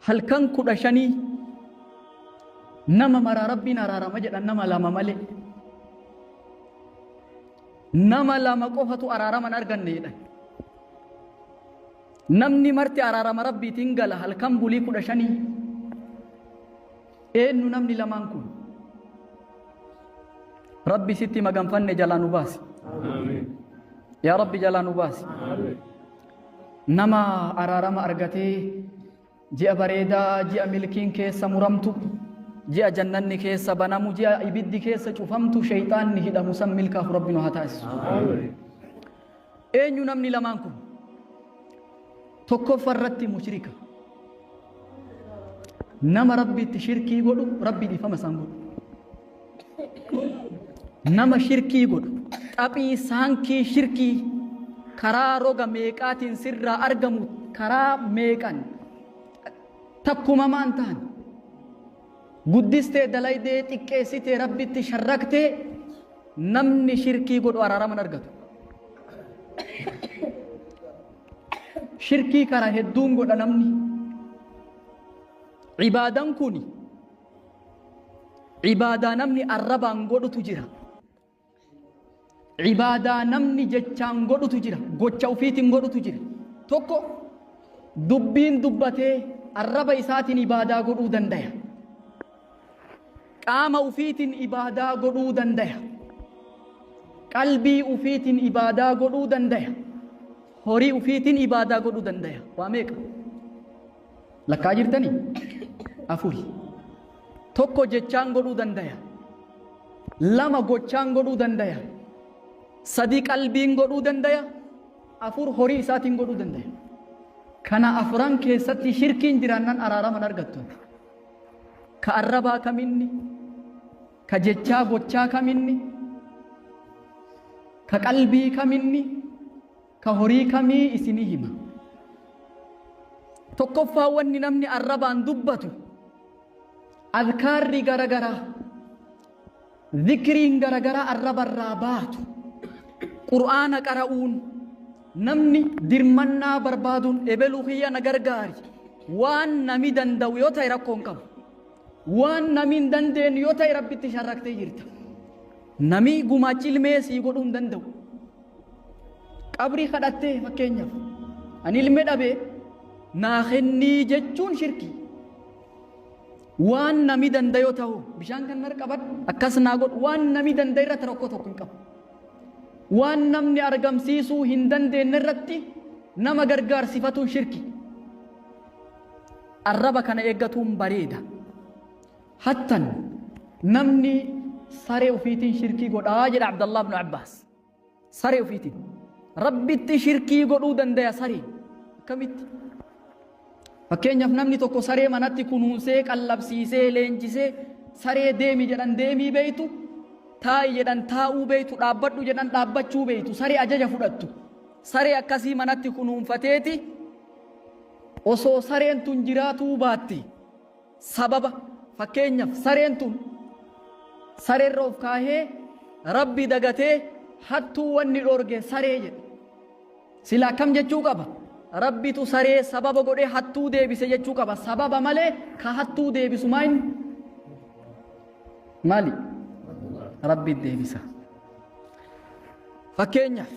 هل كان كدشني نما مرا ربنا رارا مجد نما لما ملي نما لما قفة أرارا من أرغن نيدا نمني مرتي أرارا مربي تنقل هل كان بولي كدشني إنو نمني لما نكون ربي ستي مقام فن جلانو باسي آمين يا ربي جلانو باسي آمين نما أرارا ما أرغتي جاء بريدا جاء ملكين كيسا مرمتو جاء جنن كيسا بنامو جاء إبد كيسا شفمتو شيطان نهدا مسم ملكه ربنا هتاس أين نمني لمانكم تكو فرت مشركة نما ربي تشركي يقولوا ربي دي فما سانقول نما شركي يقولوا أبي سانكي شركي كرا روغا ميقات سر أرغمو كرا ميقان تكما ما انتان قدستي دلايدي تكيسيتي ربي تشركتي نمني شركي قد ورارا من أرغتو شركي كرا هدون قد نمني عبادان كوني عبادا نمني الربان قد تجرى عبادا نمني جتشان قد تجرى قد شوفيتين قد تجرى توكو دبين دبتي الرب إساتين إبادة قدو دندايا قام أفيتين إبادة قدو دندايا قلبي أفيتين إبادة قدو دندايا هوري أفيتين إبادة قدو دندايا واميك لكا جرتني أفوري توكو جتشان قدو دندايا لما قدشان قدو دندايا صديق قلبين قدو دندايا أفور هوري إساتين قدو دندايا كنا أفران كيستي شركين جرانان أرارا من أرغتون كأربا كميني كجتشا غتشا كميني كقلبي كميني كهوري كمي إسنيهما تكفى وني نمني أربان دبتو أذكاري غرغرا ذكرين غرغرا أربا الرابات قرآن قرؤون namni dirmannaa barbaaduun ebeluu kiyya na gargaari waan nami danda'u yoo ta'e rakkoon qabu waan nami hin dandeenye yoo ta'e rabbitti sharraktee jirta nami gumaachi ilmee sii godhuu hin danda'u qabrii kadhattee fakkeenyaaf ani ilmee dhabee naa kennii jechuun shirkii waan nami danda'u yoo ta'u bishaan kan nar qabadhu akkas naa godhu waan nami danda'u irratti rakkoo tokko hin qabu waan namni argamsiisuu hin dandeenye irratti nama gargaarsifatuun shirki arraba kana eeggatuun bareeda hattan namni saree ufiitiin shirkii godhaa jedha Abdallah ibn Abbas saree ufiitiin rabbitti shirkii godhuu danda'a saree akkamitti fakkeenyaaf namni tokko saree manatti kunuunsee qallabsiisee leenjisee saree deemi jedhan deemii beeytu taa'ii jedhan taa'uu beeytu dhaabbadhu jedhan dhaabbachuu beeytu saree ajaja fudhattu saree akkasii manatti kunuunfateeti osoo sareen tun jiraatuu baatti sababa fakkeenyaaf sareen tun sareerra of kaahee rabbi dagatee hattuu wanni dhorge saree jedhe sila akkam jechuu qaba rabbitu saree sababa godhee hattuu deebise jechuu qaba sababa malee ka hattuu deebisu maali rabbi deebisa fakkeenyaaf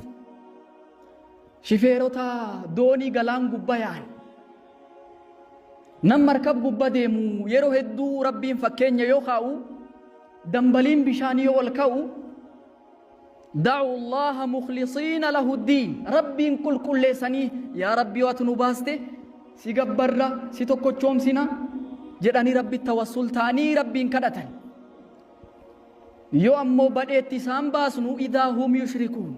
shifeerota doonii galaan gubbaa yaa'an nam markab gubbaa deemu yeroo hedduu rabbiin fakkeenya yoo kaa'u dambaliin bishaanii yoo ol ka'u دعوا الله مخلصين له الدين ربي كل لساني يا ربي واتنو باسته سيغبرا سيتوكو چومسينا جداني ربي توسل تاني ربي كدتن يو امو بديتي سامباسنو اذا هم يشركون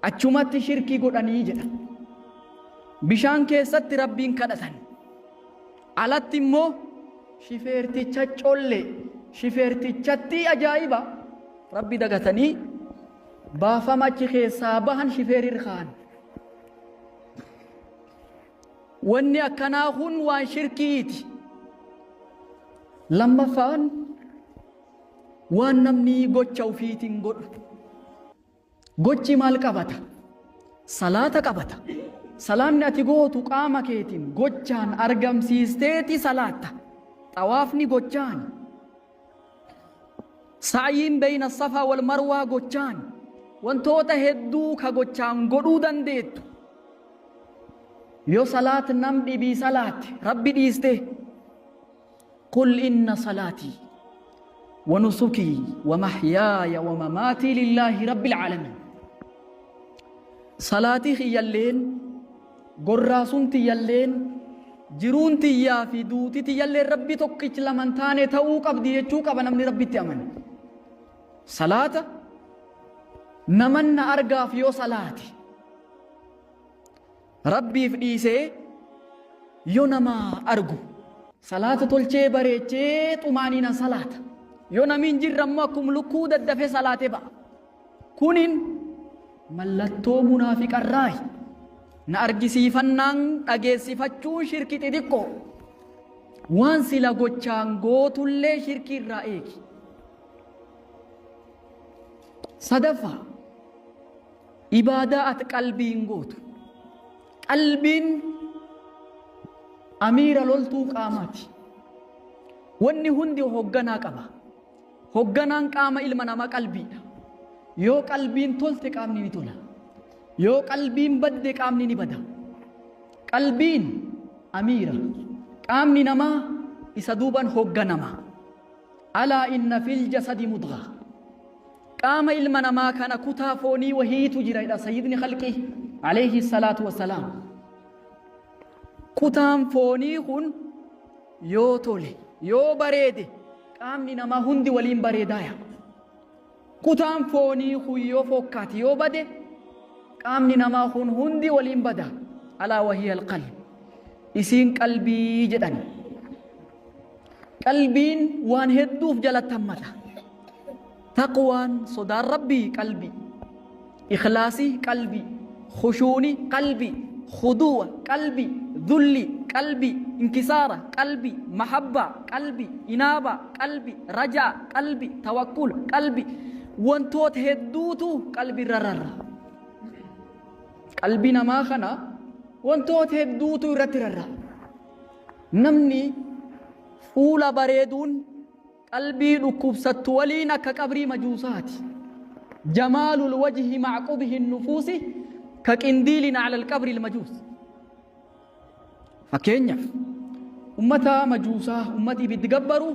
اچومات شركي غداني جدا بشان كيست ربي كدتن علاتي مو شفيرتي چچولي شفيرتي چتي اجايبا ربي دغتني بافما چخي سابهن شفيرير خان وني اكناهن وان شركيت لما فان وان نمني غوچو فيتين غد غوچي مال قبتا صلاه قبتا salaanni ati gootu qaama keetiin gochaan argamsiisteeti salaatta xawaafni gochaan sa'yiin bayna safaa wal marwaa gochaan wantoota hedduu ka gochaan godhuu dandeettu yoo salaat nam dhibii salaatti rabbi dhiiste qul inna salaatii ونسكي ومحياي ومماتي لله رب العالمين صلاتي خيالين قراسونتي يالين جرونتي يا في دوتي يالين ربي توكيش لمن تاني تاوك أبدي يجوك أبنا من ربي تأمن صلاة نمن أرقى فيو صلاتي ربي فديسي يونما أرقو صلاة تلچه بريچه طمانينا صلاة yoo namiin jirrammoo akkuma lukkuu daddafee salaatee ba'a kunin mallattoo munaafiqarraayi na argisiifannaan dhageessifachuun shirkii xixiqqoo waan sila gochaan gootullee shirkii irraa eegi sadaffaa ibaadaa ati qalbiin gootu qalbiin amiira loltuu qaamaati wanni hundi hogganaa qaba hogganaan qaama ilma namaa qalbiidha yoo qalbiin tolte qaamni ni tola yoo qalbiin badde qaamni ni bada qalbiin amiira qaamni namaa isa duuban hogganama alaa inna fil jasadi mudgha qaama ilma namaa kana kutaa foonii wahiitu jira jedha sayyidni khalqi alayhi salaatu wassalaam kutaan foonii kun yoo tole yoo bareede qaamni namaa hundi waliin bareedaaya kutaan foonii kun yoo fokkaate yoo bade qaamni namaa kun hundi waliin bada alaa wahiya alqalb isiin qalbii jedhani qalbiin waan hedduuf jalatti hammata taqwaan sodaan rabbii qalbii ikhlaasii qalbii khushuuni qalbii khuduwa qalbii dhulli قلبي انكسارة قلبي محبة قلبي إنابة قلبي رجاء قلبي توكل قلبي وانتوت هدوتو قلبي ررر قلبي نما خنا وانتوت هدوتو رترر نمني فولا بريدون قلبي ركوب ستولين كقبري مجوسات جمال الوجه مع قبه النفوس كقنديل على القبر المجوس fakkeenyaaf ummata majuusaa ummati ibiddi gabbaru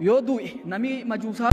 yoo du'e nami majuusaa